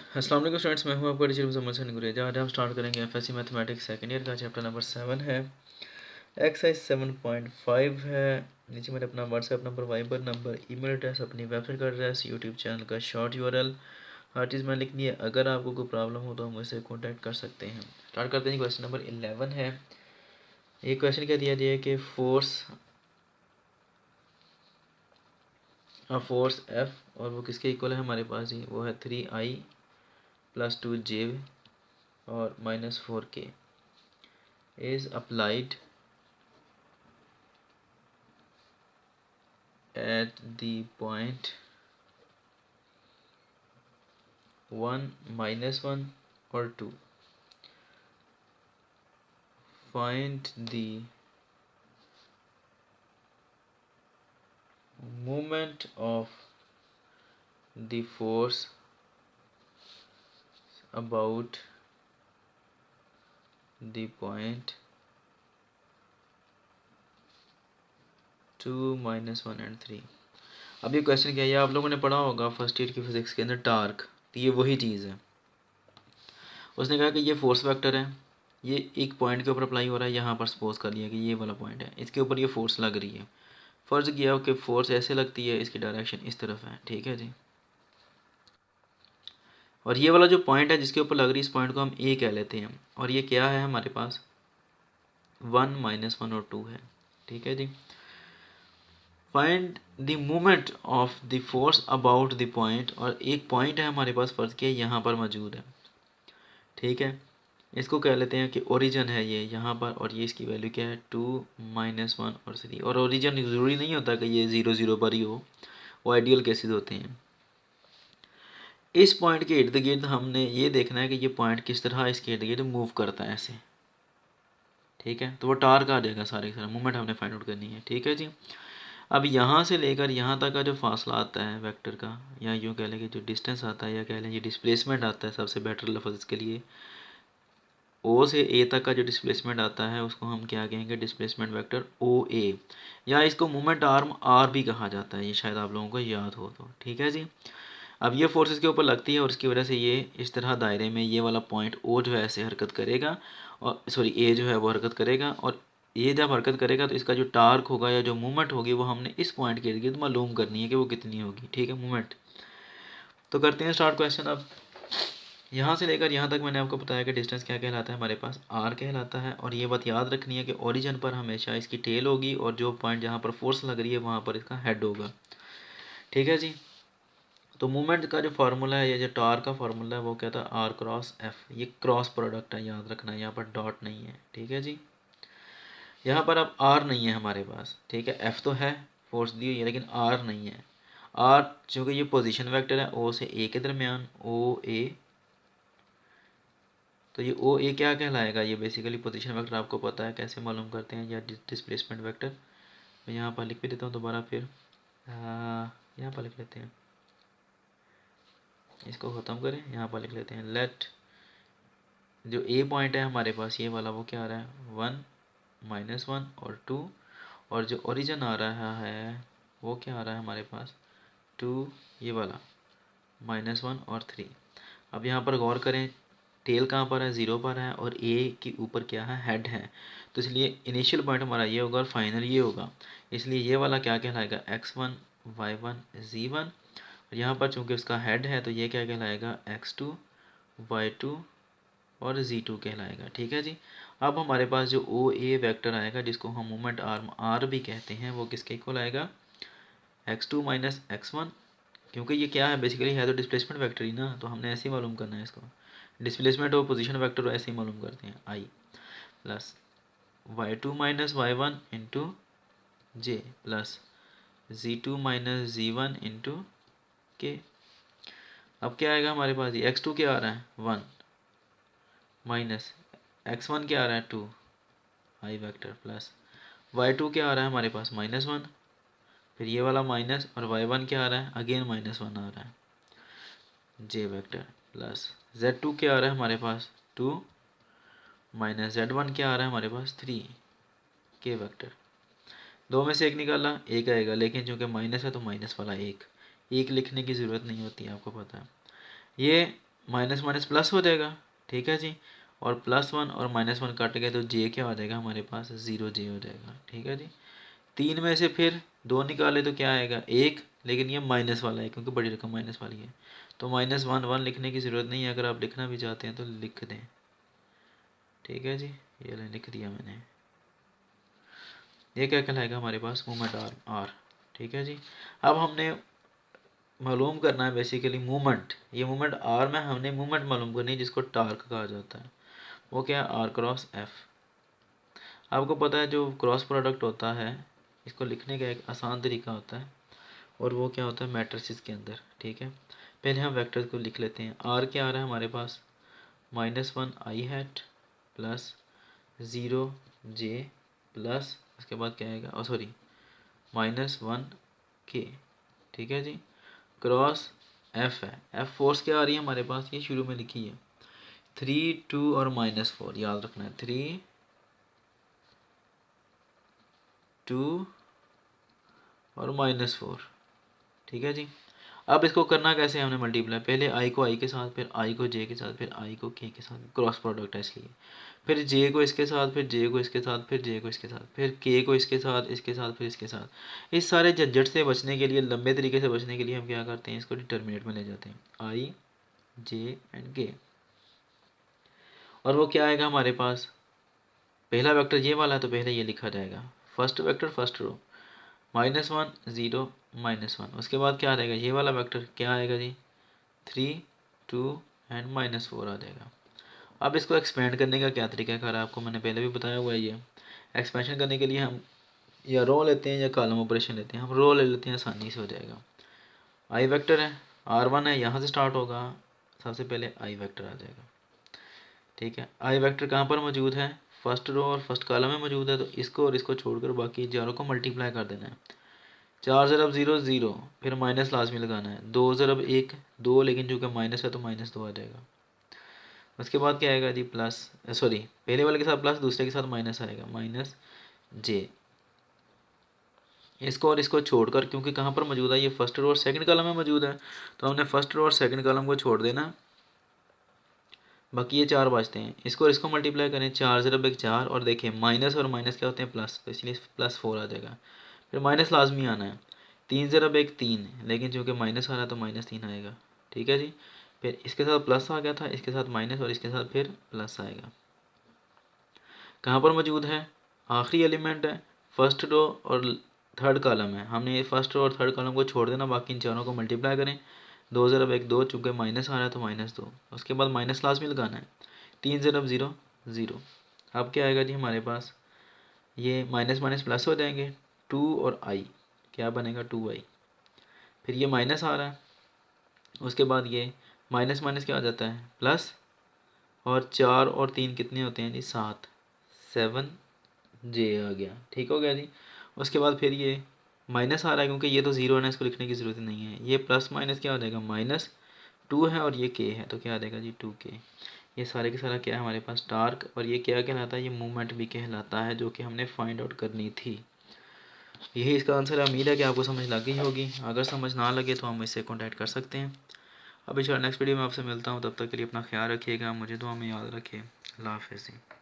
अस्सलाम वालेकुम स्टूडेंट्स, मैं हूं आपका टीचर मुजम्मल हसन गुरेजा। आज हम स्टार्ट करेंगे एफएससी मैथमेटिक्स सेकंड ईयर का चैप्टर नंबर 7 है, एक्सरसाइज 7.5 है। नीचे मैंने अपना WhatsApp number, Viber number, email address, अपनी वेबसाइट का एड्रेस, यूट्यूब चैनल का शॉर्ट यूआरएल, हर चीज़ मैंने लिखनी है। अगर आपको कोई प्रॉब्लम हो तो हम मुझसे कॉन्टैक्ट कर सकते हैं। स्टार्ट करते हैं। क्वेश्चन नंबर 11 है। ये क्वेश्चन क्या दिया है कि फोर्स एफ, और वो किसके इक्वल है हमारे पास ही, वो है 3i + 2j और -4k is applied at the point 1, -1 or 2. Find the moment of the force about the point 2, -1 and 3। अब ये क्वेश्चन क्या है, आप लोगों ने पढ़ा होगा फर्स्ट ईयर की फिजिक्स के अंदर टार्क, तो ये वही चीज़ है। उसने कहा कि ये फोर्स वेक्टर है, ये एक पॉइंट के ऊपर अप्लाई हो रहा है। यहाँ पर सपोज कर लिया कि ये वाला पॉइंट है, इसके ऊपर ये फोर्स लग रही है। फ़र्ज़ किया कि फोर्स ऐसे लगती है, इसकी डायरेक्शन इस तरफ है, ठीक है जी। और ये वाला जो पॉइंट है जिसके ऊपर लग रही है, इस पॉइंट को हम ए कह लेते हैं। और ये क्या है हमारे पास, 1, -1 और 2 है, ठीक है जी। Find the movement of the force about the point, और एक पॉइंट है हमारे पास, फ़र्ज़ किया यहाँ पर मौजूद है, ठीक है। इसको कह लेते हैं कि ओरिजिन है ये यहाँ पर, और ये इसकी वैल्यू क्या है, 2, -1 और 3। और ओरिजिन ज़रूरी नहीं होता कि ये 0, 0 पर ही हो, वो आइडियल केसेस होते हैं। इस पॉइंट के इर्द गिर्द हमने ये देखना है कि ये पॉइंट किस तरह इसके इर्द गिर्द मूव करता है ऐसे, ठीक है। तो वो टार्क आ जाएगा, सारे सारा मूवमेंट हमने फाइंड आउट करनी है, ठीक है जी। अब यहाँ से लेकर यहाँ तक का जो फासला आता है वेक्टर का, या यूँ कह लें कि जो डिस्टेंस आता है, या कह लें ये डिस्प्लेसमेंट आता है, सबसे बेटर लफ्ज़ इसके लिए, ओ से ए तक का जो डिस्प्लेसमेंट आता है उसको हम क्या कहेंगे, डिस्प्लेसमेंट वेक्टर ओ ए, या इसको मूवमेंट आर्म आर भी कहा जाता है। ये शायद आप लोगों को याद हो तो, ठीक है जी। अब ये फोर्स इसके ऊपर लगती है और इसकी वजह से ये इस तरह दायरे में ये वाला पॉइंट ओ जो है ऐसे हरकत करेगा, और सॉरी ए जो है वो हरकत करेगा। और ये जब हरकत करेगा तो इसका जो टार्क होगा या जो मूवमेंट होगी वो हमने इस पॉइंट के इर्द गिर्द मालूम करनी है कि वो कितनी होगी, ठीक है, मूवमेंट। तो करते हैं स्टार्ट क्वेश्चन। अब यहाँ से लेकर यहाँ तक मैंने आपको बताया कि डिस्टेंस क्या कहलाता है, हमारे पास आर कहलाता है। और ये बात याद रखनी है कि ओरिजिन पर हमेशा इसकी टेल होगी, और जो पॉइंट जहाँ पर फोर्स लग रही है वहाँ पर इसका हेड होगा, ठीक है जी। तो मूवमेंट का जो फार्मूला है, ये जो टार का फार्मूला है, वो कहता है आर क्रॉस एफ। ये क्रॉस प्रोडक्ट है, याद रखना है, यहाँ पर डॉट नहीं है, ठीक है जी। यहाँ पर अब आर नहीं है हमारे पास, ठीक है। एफ तो है, फोर्स दी हुई है, लेकिन आर नहीं है। आर चूँकि ये पोजीशन वेक्टर है ओ से ए के दरमियान, ओ ए, तो ये ओ ए क्या कहलाएगा, ये बेसिकली पोजीशन वेक्टर आपको पता है कैसे मालूम करते हैं, या डिस्प्लेसमेंट वेक्टर। मैं यहाँ पर लिख भी देता हूँ दोबारा, फिर यहाँ पर लिख लेते हैं, इसको ख़त्म करें, यहाँ पर लिख लेते हैं लेट जो ए पॉइंट है हमारे पास ये वाला, वो क्या आ रहा है, 1, -1 और 2। और जो ओरिजिन आ रहा है वो क्या आ रहा है हमारे पास, 2, ये वाला, -1 और 3। अब यहाँ पर गौर करें, टेल कहाँ पर है, 0 पर है, और ए के ऊपर क्या है, हेड है। तो इसलिए इनिशियल पॉइंट हमारा ये होगा और फाइनल ये होगा। इसलिए ये वाला क्या कहलाएगा, x1, y1, z1। और यहाँ पर चूँकि उसका हेड है तो ये क्या कहलाएगा, x2, y2 और z2 कहलाएगा, ठीक है जी। अब हमारे पास जो ओ ए वैक्टर आएगा, जिसको हम मोमेंट आर्म आर भी कहते हैं, वो किसके इक्वल आएगा, x2 - x1। क्योंकि ये क्या है, बेसिकली है तो डिस्प्लेसमेंट वेक्टर ही ना, तो हमने ऐसे ही मालूम करना है इसको। डिस्प्लेसमेंट और पोजीशन वेक्टर ऐसे ही मालूम करते हैं, आई प्लस y2 - y1 इंटू जे प्लस z2 - z1 इंटू के। अब क्या आएगा हमारे पास, ये x2 क्या आ रहा है, 1, माइनस x1 क्या आ रहा है, 2 आई वेक्टर, प्लस y2 क्या आ रहा है हमारे पास, -1, फिर ये वाला माइनस, और y1 क्या आ रहा है, अगेन -1 आ रहा है, जे वेक्टर, प्लस z2 क्या आ रहा है हमारे पास, 2, माइनस z1 क्या आ रहा है हमारे पास, 3, के वेक्टर। दो में से एक निकाला, एक आएगा, लेकिन चूंकि माइनस है तो माइनस वाला एक लिखने की ज़रूरत नहीं होती है, आपको पता है। ये माइनस माइनस प्लस हो जाएगा, ठीक है जी। और +1 और -1 कट गए तो जे क्या हो जाएगा हमारे पास, 0 जे हो जाएगा, ठीक है जी। 3 में से फिर 2 निकाले तो क्या आएगा 1, लेकिन ये माइनस वाला है क्योंकि बड़ी रकम माइनस वाली है, तो -1 लिखने की ज़रूरत नहीं है। अगर आप लिखना भी चाहते हैं तो लिख दें, ठीक है जी। ये लिख दिया मैंने। ये क्या कहलाएगा हमारे पास, मूवमेंट आर, ठीक है जी। अब हमने मालूम करना है बेसिकली मूवमेंट। ये मूवमेंट आर में हमने मूवमेंट मालूम करनी है जिसको टार्क कहा जाता है। वो क्या है, आर क्रॉस एफ। आपको पता है जो क्रॉस प्रोडक्ट होता है इसको लिखने का एक आसान तरीका होता है, और वो क्या होता है मैट्रिसेस के अंदर, ठीक है। पहले हम वेक्टर को लिख लेते हैं। आर क्या आ रहा है हमारे पास, -1 आई हैट प्लस 0 जे प्लस उसके बाद क्या आएगा, सॉरी -1 के, ठीक है जी। क्रॉस एफ है, एफ फोर्स क्या आ रही है हमारे पास, ये शुरू में लिखी है 3 2 और -4, याद रखना है 3 2 और -4, ठीक है जी। अब इसको करना कैसे है, हमने मल्टीप्लाई पहले आई को आई के साथ, फिर आई को जे के साथ, फिर आई को के साथ, क्रॉस प्रोडक्ट है इसलिए, फिर जे को इसके साथ, फिर जे को इसके साथ, फिर जे को इसके साथ, फिर के को इसके साथ, इसके साथ, फिर इसके साथ। इस सारे झंझट से बचने के लिए, लंबे तरीके से बचने के लिए हम क्या करते हैं, इसको डिटर्मिनेंट में ले जाते हैं, आई जे एंड के। और वो क्या आएगा हमारे पास, पहला वेक्टर ये वाला है तो पहले ये लिखा जाएगा, फर्स्ट वेक्टर फर्स्ट रो, -1 0 -1। उसके बाद क्या आ जाएगा, ये वाला वेक्टर क्या आएगा जी, 3 2 एंड -4 आ जाएगा। अब इसको एक्सपेंड करने का क्या तरीका है, आपको मैंने पहले भी बताया हुआ है। ये एक्सपेंशन करने के लिए हम या रो लेते हैं या कॉलम ऑपरेशन लेते हैं। हम रो ले लेते हैं, आसानी से हो जाएगा। आई वेक्टर है, R1 है, यहाँ से स्टार्ट होगा, सबसे पहले आई वेक्टर आ जाएगा, ठीक है। आई वेक्टर कहाँ पर मौजूद है, फर्स्ट रो और फर्स्ट कॉलम में मौजूद है, तो इसको और इसको छोड़कर बाकी चारों को मल्टीप्लाई कर देना है। 4 ज़रब 0 0, फिर माइनस लाजमी लगाना है। 2 ज़रब 1 2, लेकिन चूँकि माइनस है तो -2 आ जाएगा। उसके बाद क्या आएगा जी, प्लस, सॉरी पहले वाले के साथ प्लस, दूसरे के साथ माइनस आएगा, -j। इसको और इसको छोड़कर, क्योंकि कहाँ पर मौजूद है, ये फर्स्ट रो और सेकंड कॉलम में मौजूद है, तो हमने फर्स्ट रो और सेकंड कॉलम को छोड़ देना, बाकी ये 4 बचते हैं। इसको और इसको मल्टीप्लाई करें, 4 ज़रब 1 4, और देखिए माइनस और माइनस क्या होते हैं, प्लस, तो इसलिए +4 आ जाएगा। फिर माइनस लाजमी आना है, 3 ज़रब 1 3, लेकिन चूँकि माइनस आ रहा है तो -3 आएगा, ठीक है जी। फिर इसके साथ प्लस आ गया था, इसके साथ माइनस, और इसके साथ फिर प्लस आएगा। कहाँ पर मौजूद है, आखिरी एलिमेंट है, फर्स्ट रो और थर्ड कॉलम है। हमने ये फर्स्ट रो और थर्ड कॉलम को छोड़ देना, बाकी इन चारों को मल्टीप्लाई करें। 2 ज़रब 1 2, चूँकि माइनस आ रहा है तो -2, उसके बाद माइनस लाजमी लगाना है। 3 ज़रब 0 0। अब क्या आएगा जी हमारे पास, ये माइनस माइनस प्लस हो जाएंगे, 2 और आई क्या बनेगा, 2i। फिर ये माइनस आ रहा है, उसके बाद ये माइनस माइनस क्या हो जाता है, प्लस, और 4 और 3 कितने होते हैं जी, 7, 7 जे आ गया, ठीक हो गया जी। उसके बाद फिर ये माइनस आ रहा है, क्योंकि ये तो 0 है ना, इसको लिखने की ज़रूरत नहीं है। ये प्लस माइनस क्या हो जाएगा, -2 है, और ये के है, तो क्या आ जाएगा जी 2k। ये सारे के सारा क्या है हमारे पास, टार्क। और ये क्या कहलाता है, ये मूवमेंट भी कहलाता है, जो कि हमने फाइंड आउट करनी थी। यही इसका आंसर है। उम्मीद है कि आपको समझ लग गई होगी। अगर समझ ना लगे तो हम इससे कॉन्टैक्ट कर सकते हैं। अब इंशाल्लाह नेक्स्ट वीडियो में आपसे मिलता हूँ। तब तक के लिए अपना ख्याल रखिएगा, मुझे दुआ में याद रखिए। अल्लाह हाफ़िज़।